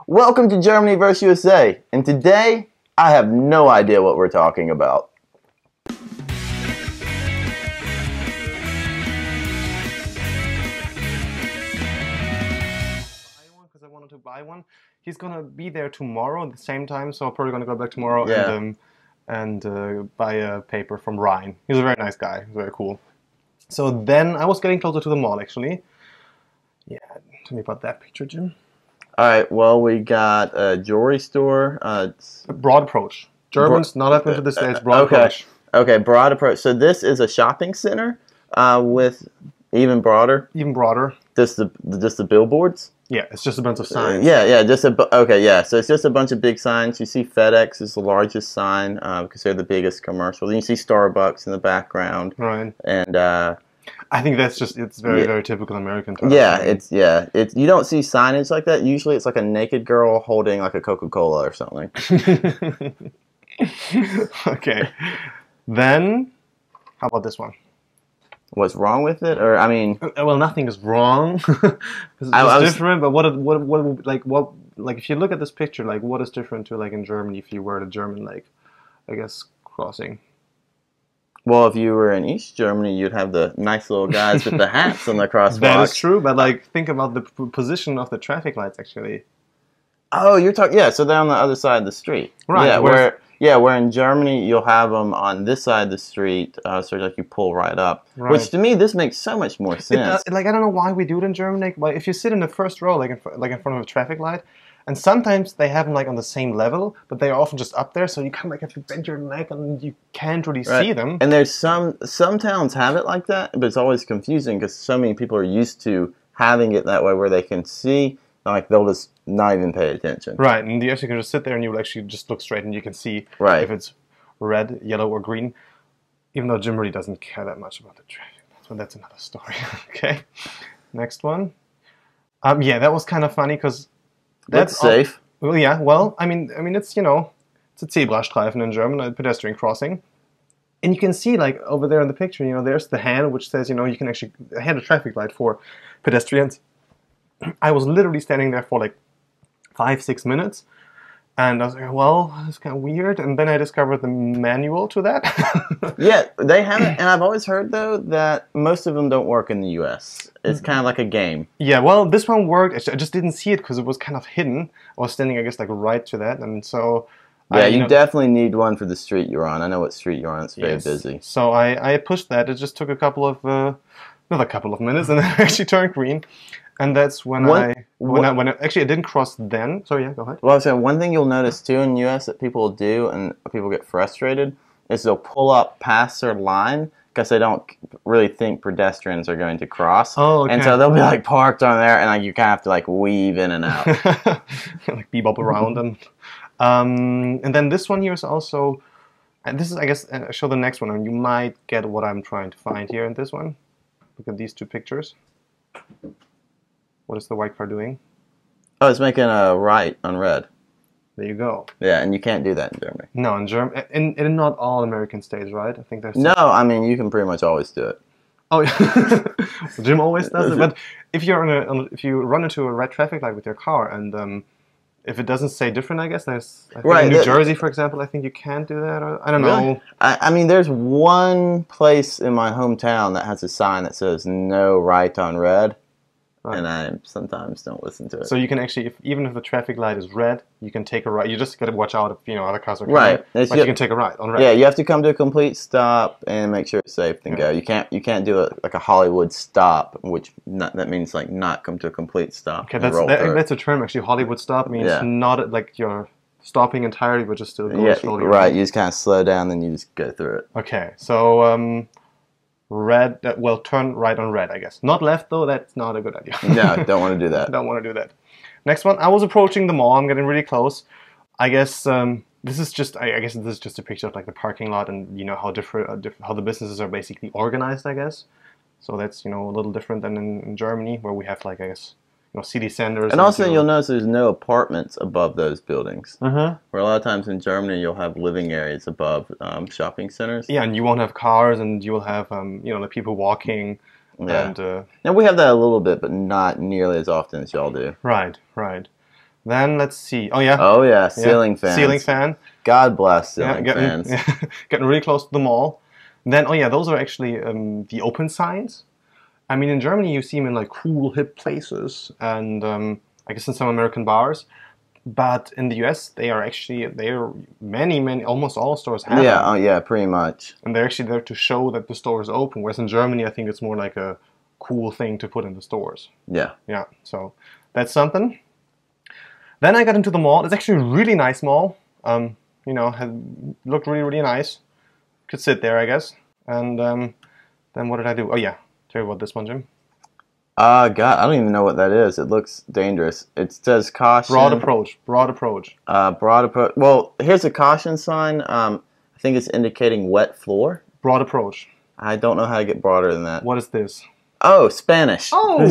Welcome to Germany vs. USA, and today I have no idea what we're talking about. Because I wanted to buy one. He's gonna be there tomorrow at the same time, so I'm probably gonna go back tomorrow and buy a paper from Ryan. He's a very nice guy, very cool. So then I was getting closer to the mall actually. Yeah, tell me about that picture, Jim. Alright, well, we got a jewelry store. A broad approach. Germans not up into the States, broad approach. Okay, broad approach. So this is a shopping center with even broader. Even broader. Just the billboards. Yeah, it's just a bunch of signs. So it's just a bunch of big signs. You see FedEx is the largest sign because they're the biggest commercial. Then you see Starbucks in the background. Right. And I think that's just it's very typical American. It's you don't see signage like that. Usually it's like a naked girl holding like a Coca-Cola or something. Okay. Then how about this one? What's wrong with it? Or I mean, well, nothing is wrong. It's different. But what if you look at this picture, like what is different to like in Germany if you were at a German like I guess crossing? Well, if you were in East Germany, you'd have the nice little guys with the hats on the crosswalks. That is true, but like think about the position of the traffic lights actually. Oh, you're talking so they're on the other side of the street. Right. Where in Germany you'll have them on this side of the street, so like you pull right up. Right. Which to me this makes so much more sense. Like I don't know why we do it in Germany. Like if you sit in the first row, like in front of a traffic light, and sometimes they have them like on the same level, but they are often just up there, so you kind of like have to bend your neck and you can't really see them. And there's some towns have it like that, but it's always confusing because so many people are used to having it that way where they can see. Like they'll just not even pay attention. Right, and you actually can just sit there and you will actually just look straight and you can see if it's red, yellow, or green. Even though Jim really doesn't care that much about the traffic. That's another story. Okay, next one. Yeah, that was kind of funny because that's safe. Well, yeah. Well, I mean, it's it's a Zebrastreifen in German, a pedestrian crossing. And you can see, like, over there in the picture, there's the hand which says, you can actually hand a traffic light for pedestrians. I was literally standing there for like 5-6 minutes, and I was like, well, that's kind of weird. And then I discovered the manual to that. Yeah, they have it, and I've always heard, though, that most of them don't work in the U.S. It's kind of like a game. Yeah, well, this one worked. I just didn't see it because it was kind of hidden. I was standing, I guess, like right to that, and so... Yeah, you definitely need one for the street you're on. I know what street you're on. It's very busy. So I pushed that. It just took another couple of minutes, and then it actually turned green. And that's when actually I didn't cross then. So yeah, go ahead. Well, I was saying one thing you'll notice too in the U.S. that people do and people get frustrated is they'll pull up past their line because they don't really think pedestrians are going to cross. Oh, okay. And so they'll be like parked on there, and like you kind of have to like weave in and out, like bebop around and then this one here is also, and this is I guess show the next one, and you might get what I'm trying to find here in this one. Look at these two pictures. What is the white car doing? Oh, it's making a right on red. There you go. Yeah, and you can't do that in Germany. No, in Germany, in not all American states, right? I think there's... No, I mean, you can pretty much always do it. Oh, yeah. Jim always does it. But if you're if you run into a red traffic light with your car, and if it doesn't say different, I guess in New Jersey, for example, I think you can't do that. Or, I don't know. I mean, there's one place in my hometown that has a sign that says "No right on red." Right. And I sometimes don't listen to it. So you can actually, even if the traffic light is red, you can take a right. You just got to watch out if other cars are coming. Right. But you can take a right on red. Yeah, you have to come to a complete stop and make sure it's safe and go. You can't do like a Hollywood stop, which that means like not come to a complete stop. Okay, that's a term actually. Hollywood stop means not like you're stopping entirely, but just still going slowly. Right. You just kind of slow down, then you just go through it. Okay, so. Red, turn right on red, I guess. Not left, though. That's not a good idea. No, don't want to do that. Don't want to do that. Next one. I was approaching the mall. I'm getting really close. I guess this is just. I guess this is just a picture of like the parking lot and how how the businesses are basically organized. I guess. So that's a little different than in Germany, where we have like I guess city centers. And also you'll notice there's no apartments above those buildings. Uh-huh. Where a lot of times in Germany you'll have living areas above shopping centers. Yeah, and you won't have cars, and you will have the people walking. Yeah. And we have that a little bit, but not nearly as often as y'all do. Right, right. Then let's see. Oh yeah. Oh yeah, ceiling fans. Ceiling fan. God bless ceiling fans. Getting really close to the mall. Then oh yeah, those are actually the open signs. I mean, in Germany you see them in like cool hip places, and I guess in some American bars. But in the US, they are many, almost all stores have them. Oh yeah, pretty much. And they're actually there to show that the store is open. Whereas in Germany, I think it's more like a cool thing to put in the stores. Yeah. Yeah, so that's something. Then I got into the mall. It's actually a really nice mall. You know, looked really, really nice. Could sit there, I guess. And then what did I do? Oh yeah, tell you about this one, Jim. God, I don't even know what that is. It looks dangerous. It says caution. Broad approach. Broad approach. Broad approach. Well, here's a caution sign. I think it's indicating wet floor. Broad approach. I don't know how to get broader than that. What is this? Oh, Spanish. Oh!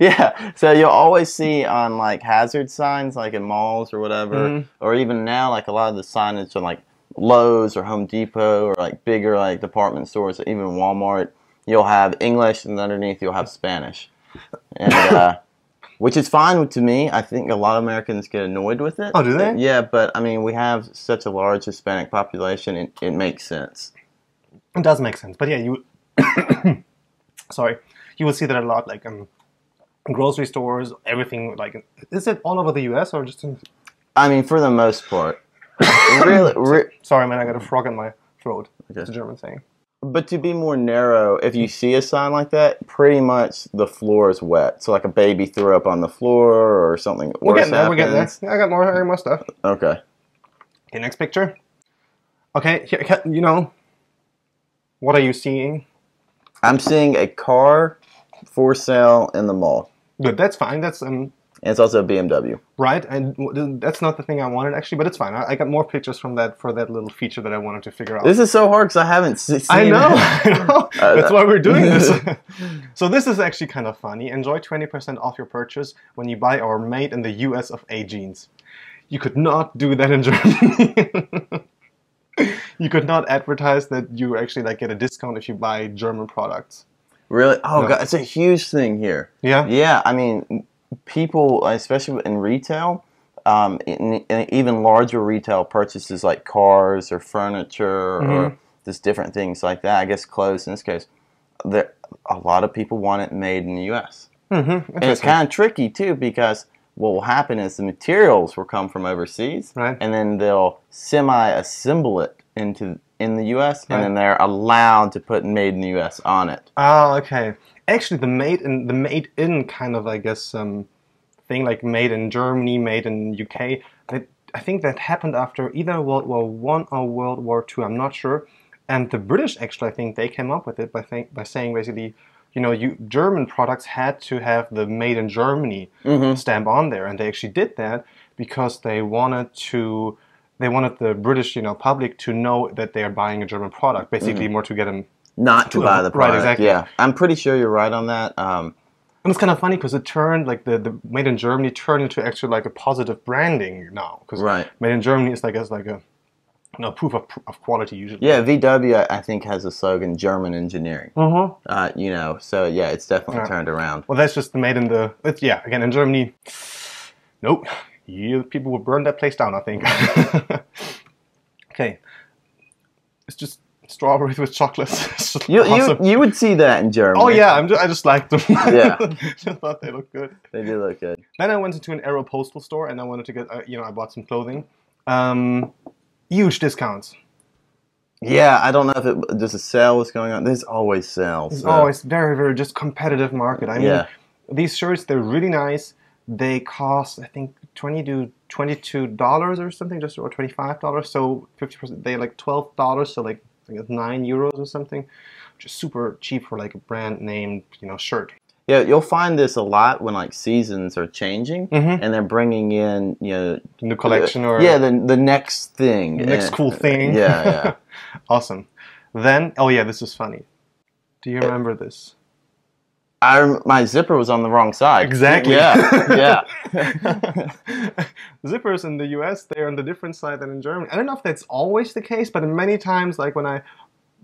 Yeah, so you'll always see on like hazard signs, like in malls or whatever, or even now, like a lot of the signage on like Lowe's or Home Depot or like bigger like department stores, even Walmart, you'll have English and underneath you'll have Spanish, and which is fine to me. I think a lot of Americans get annoyed with it. Oh, do they? Yeah, but I mean, we have such a large Hispanic population, it makes sense. It does make sense, but yeah, you sorry, you will see that a lot, like grocery stores, everything. Like, is it all over the U.S. or just in? I mean, for the most part. Sorry, man, I got a frog in my throat. Okay. It's a German saying. But to be more narrow, if you see a sign like that, pretty much the floor is wet. So like a baby threw up on the floor or something We're worse getting there. We're getting happens. there. I got more stuff. Okay. Okay, next picture. Okay, here, you know, what are you seeing? I'm seeing a car for sale in the mall. Good, that's fine. That's And it's also a BMW. right, and that's not the thing I wanted actually, but it's fine. I got more pictures from that for that little feature that I wanted to figure out. This is so hard because I haven't seen I know, it. I know. That's why we're doing this. So this is actually kind of funny. Enjoy 20% off your purchase when you buy our Made in the US of A jeans. You could not do that in Germany. You could not advertise that you actually like get a discount if you buy German products. Really? Oh, No. God, it's a huge thing here. Yeah? Yeah, I mean, people, especially in retail, in even larger retail purchases like cars or furniture or just different things like that, I guess clothes in this case, a lot of people want it made in the U.S. And it's kind of tricky, too, because what will happen is the materials will come from overseas, Right. and then they'll semi-assemble it in the U.S., and then they're allowed to put "Made in the U.S." on it. Oh, okay. Actually, the made in kind of, I guess, thing like made in Germany, made in UK. I think that happened after either World War One or World War II. I'm not sure. And the British actually, I think they came up with it by saying basically, you know, German products had to have the "Made in Germany" stamp on there, and they actually did that because they wanted the British, you know, public to know that they are buying a German product, basically more to get them Not to buy the product. Right, exactly. Yeah, I'm pretty sure you're right on that. And it's kind of funny because it turned, like, the Made in Germany turned into actually like a positive branding now. Because Right. Made in Germany is like a proof of quality usually. Yeah, VW I think has a slogan "German engineering." You know, so yeah, it's definitely turned around. Well, that's just the made in the. Again, in Germany, nope. People would burn that place down, I think. Okay. It's just strawberries with chocolate. It's just awesome. You would see that in Germany. Oh yeah, I just liked them. Yeah. Just thought they looked good. They do look good. Then I went into an Aeropostale store and I wanted to get, I bought some clothing. Huge discounts. Yeah, I don't know if there's a sale was going on. There's always sales. It's always very, very just competitive market. I mean, these shirts, they're really nice. They cost, I think, $20 to $22 or something, or $25. So 50%, they're like $12. So like I guess €9 or something, which is super cheap for like a brand name, shirt. Yeah, you'll find this a lot when like seasons are changing and they're bringing in, new collection or the next thing, the next cool thing. Yeah. Awesome. Then, this is funny. Do you remember this? My zipper was on the wrong side. Exactly. Yeah. Zippers in the US, they're on the different side than in Germany. I don't know if that's always the case, but many times, like when I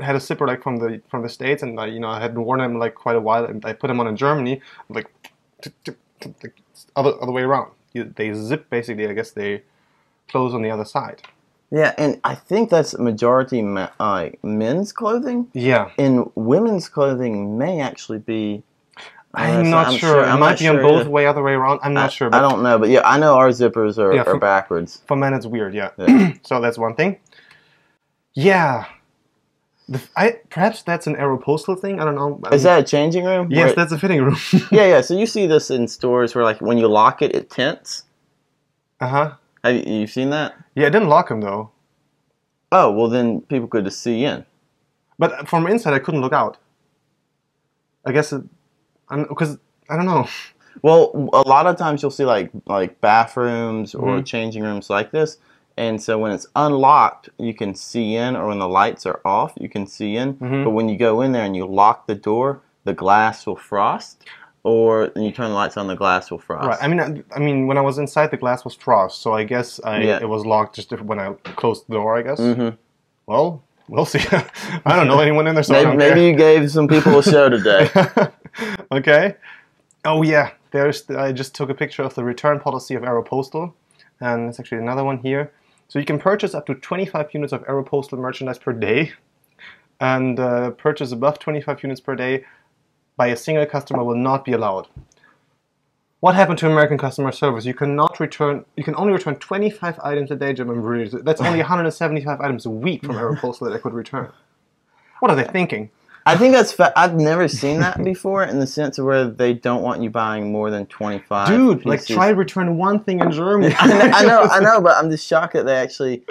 had a zipper like from the States and I hadn't worn them like quite a while and I put them on in Germany, I'm like, the other way around. They zip basically. I guess they close on the other side. Yeah, and I think that's majority men's clothing. Yeah. And women's clothing may actually be. I'm not sure. It might be on both either. way, other way around. I'm not sure. But I don't know, but yeah, I know our zippers are backwards. For men, it's weird. Yeah. Yeah. So that's one thing. Yeah. Perhaps that's an Aeropostale thing. I don't know. Is that a changing room? Yes, that's a fitting room. Yeah. So you see this in stores where, like, when you lock it, it tints. Uh-huh. Have you seen that? Yeah, it didn't lock him though. Oh, well then people could just see in. But from inside, I couldn't look out. I guess because I don't know. Well, a lot of times you'll see like bathrooms or changing rooms like this, and so when it's unlocked, you can see in, or when the lights are off, you can see in. But when you go in there and you lock the door, the glass will frost, or when you turn the lights on, the glass will frost. Right. I mean, when I was inside, the glass was frost, so I guess it was locked just when I closed the door. I guess. Well, we'll see. I don't know anyone in there, so maybe you gave some people a show today. Okay. Oh yeah, I just took a picture of the return policy of Aeropostale, and there's actually another one here. So you can purchase up to 25 units of Aeropostale merchandise per day, and purchase above 25 units per day by a single customer will not be allowed. What happened to American customer service? You can only return 25 items a day, Jim. That's only 175 items a week from Aeropostale that I could return. What are they thinking? I think that's I've never seen that before, in the sense of where they don't want you buying more than 25 Dude, pieces. like, try to return one thing in Germany. I know, but I'm just shocked that they actually.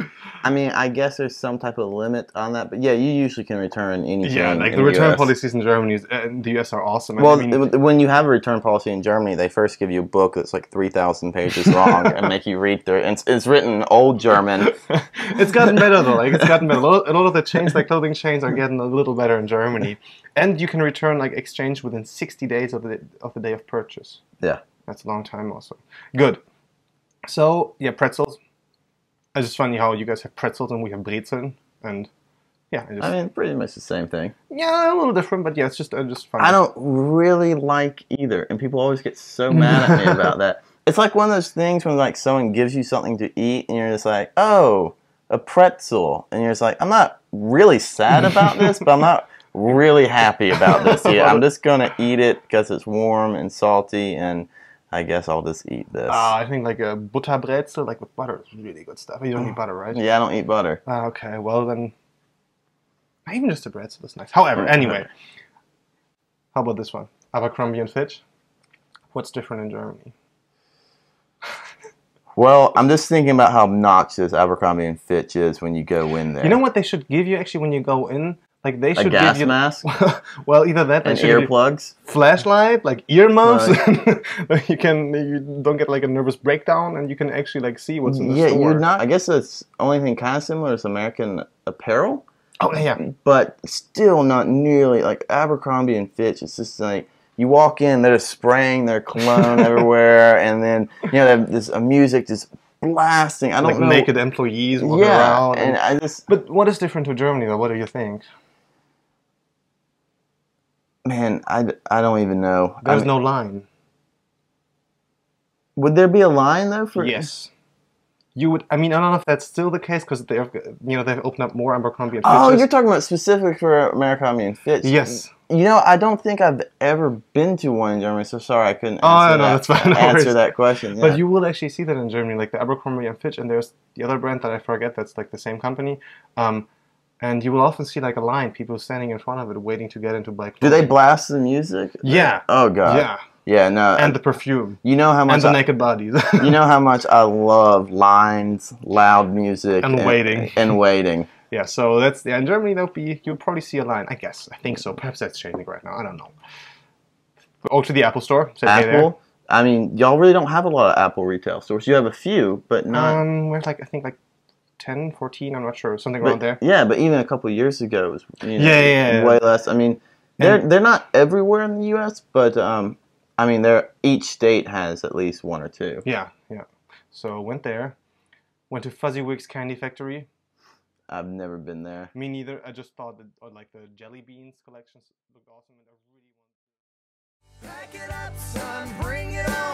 I mean, I guess there's some type of limit on that, but yeah, you usually can return anything. Yeah, like in the return US. policies in Germany, in the US are awesome. Well, when you have a return policy in Germany, they first give you a book that's like 3,000 pages long and make you read through it. And it's written in Old German. It's gotten better though. Like, it's gotten better. A lot of the chains, like clothing chains, are getting a little better in Germany. And you can return, like, exchange within 60 days of the day of purchase. Yeah, that's a long time also. Good. So yeah, pretzels. It's just funny how you guys have pretzels and we have brezeln, and yeah, I mean, pretty much the same thing. Yeah, a little different, but yeah, it's just funny. I don't really like either, and people always get so mad at me about that. It's like one of those things when, like, someone gives you something to eat, and you're just like, oh, a pretzel, and you're just like, I'm not really sad about this, but I'm not really happy about this. Yeah, I'm just gonna eat it because it's warm and salty, and I guess I'll just eat this. I think like a butterbrezel, like with butter, is really good stuff. You don't eat butter, right? Yeah, I don't eat butter. Okay, well then, even just a brezel is nice. However, anyway, how about this one? Abercrombie and Fitch. What's different in Germany? Well, I'm just thinking about how obnoxious Abercrombie and Fitch is when you go in there. You know what they should give you actually when you go in? Like, they should a gas give you mask. Well, either that and earplugs, flashlight, like earmuffs. You don't get like a nervous breakdown, and you can actually like see what's in the store. Yeah, you're not. I guess it's only thing kind of similar is American Apparel. Oh yeah, but still not nearly like Abercrombie and Fitch. It's just like you walk in, they're just spraying their cologne everywhere, and then they have this music just blasting. I don't know. Naked employees walking around. And I just. But what is different to Germany though? What do you think? Man, I don't even know. There's no line. Would there be a line though for? Yes. You would. I mean, I don't know if that's still the case because they've opened up more Abercrombie and Fitch. Oh, you're talking about specific for Abercrombie and Fitch. Yes. I don't think I've ever been to one in Germany, so sorry I couldn't that's fine. answer that question. Yeah. But you will actually see that in Germany, like the Abercrombie and Fitch, and there's the other brand that I forget that's like the same company. And you will often see like a line, people standing in front of it waiting to get into black clothing. Do they blast the music? Yeah. Oh god. Yeah. Yeah, no. And the perfume. You know how much. And the naked bodies. You know how much I love lines, loud music, and waiting. And waiting. Yeah, so that's in Germany you'll probably see a line. I guess. I think so. Perhaps that's changing right now. I don't know. Go to the Apple store. Apple. I mean, y'all really don't have a lot of Apple retail stores. You have a few, but not. We're like I think like 10, 14, I'm not sure, something around there. Yeah, but even a couple of years ago, it was yeah. way less. I mean, they're not everywhere in the U.S., but I mean, each state has at least one or two. Yeah. So went there, went to Fuzzywick's Candy Factory. I've never been there. Me neither. I just thought that like the jelly beans collections looked awesome, and I really wanted. Pack it up, son, bring it on.